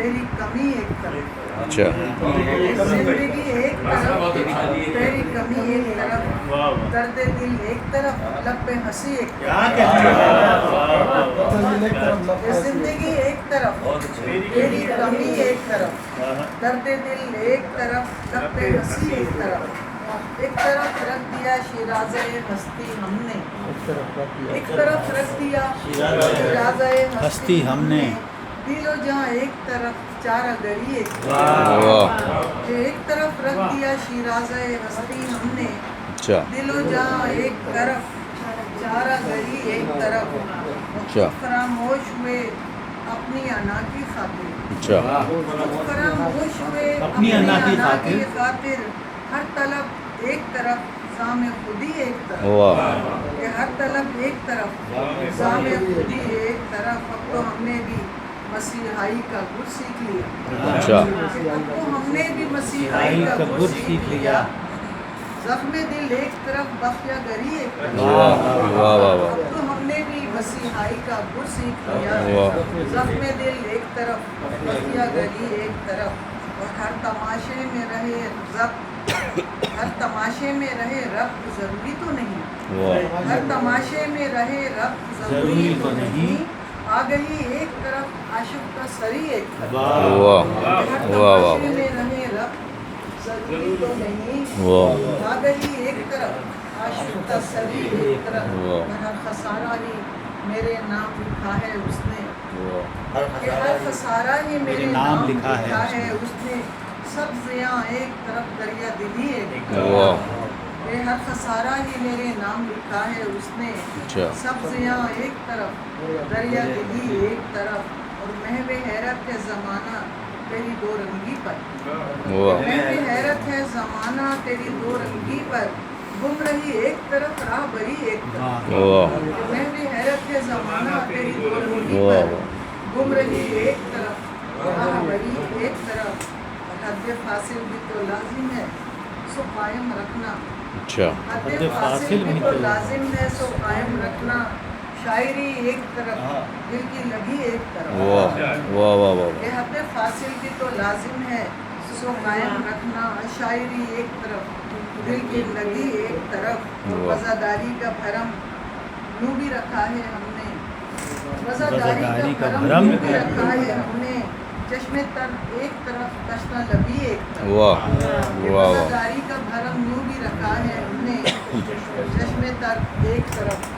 تیری کمی ایک طرف، اچھا زندگی ایک طرف، تیری کمی ایک طرف، درد دل ایک طرف، لب پہ ہنسی ایک طرف، زندگی ایک طرف، تیری کمی ایک طرف، درد دل ایک طرف، لب پہ ہنسی ایک طرف، ایک طرف رکھ دیا شیرازہ ہستی ہم نے، ایک طرف رکھ دیا شیرازہ ہستی ہم نے، دل و جہاں ایک طرف، چارہ گری ایک طرف، ایک طرف رکھ دیا شیرازہ ہستی ہم نے، اچھا دل و جہاں ایک طرف، چارہ گری ایک طرف، اچھا فراموش ہوئے اپنی انا کی خاطر، اچھا فراموش ہوئے اپنی انا کی خاطر، ہر طلب ایک طرف، زام خودی ایک طرف، واہ یہ ہر طلب ایک طرف، زام خودی ایک طرف، اب تو ہم نے بھی مسیحائی کا گر سیکھ لیا، اچھا اب تو ہم نے بھی مسیحائی کا گر سیکھ لیا، زخم دل ایک طرف، بخیا گری ایک طرف، واہ واہ واہ اب تو ہم نے بھی مسیحائی کا گر سیکھ لیا، واہ زخم دل ایک طرف، بخیا گری ایک طرف، اور ہر تماشے میں رہے رب، ہر تماشے میں رہے رب ضروری تو نہیں، واہ ہر تماشے میں رہے رب ضروری تو نہیں، آ گئی ایک طرف عاشق کا سری ایک طرف، واہ ہر واہ واہ تماشے میں رہے رب ضروری تو نہیں، واہ آ گئی ایک طرف عاشق کا سری ایک طرف، واہ ہر خسارہ ہی میرے نام لکھا ہے اس نے، واہ کہ ہر خسارہ ہی میرے نام لکھا ہے اس نے، سب زیاں ایک طرف، دریا دلی ایک طرف، واہ کہ ہر خسارہ ہی میرے نام لکھا ہے اس نے، اچھا سب زیاں ایک طرف، دریا دلی ایک طرف، اور محو حیرت ہے زمانہ تیری دو رنگی پر، واہ محو حیرت ہے زمانہ تیری دو رنگی پر، گم رہی ایک طرف، راہ بری ایک طرف، واہ محو حیرت ہے زمانہ تیری دو رنگی واہ پر، گم رہی ایک طرف، راہ بری ایک طرف، اور حد فاصل بھی تو لازم ہے سو قائم رکھنا، اچھا حد فاصل بھی تو لازم ہے سو قائم رکھنا، شاعری ایک طرف، دل کی لگی ایک طرف، واہ واہ واہ واہ یہ حد فاصل بھی تو لازم ہے سو قائم رکھنا، شاعری ایک طرف، دل کی لگی ایک طرف، اور وزاداری کا بھرم یوں بھی رکھا ہے ہم نے، وزاداری کا بھرم یوں بھی رکھا ہے ہم نے، چشم تر ایک طرف، تشنہ لبی ایک طرف، واہ یہ واہ واہ وزاداری کا بھرم یوں بھی رکھا ہے ہم نے، چشم تر ایک طرف،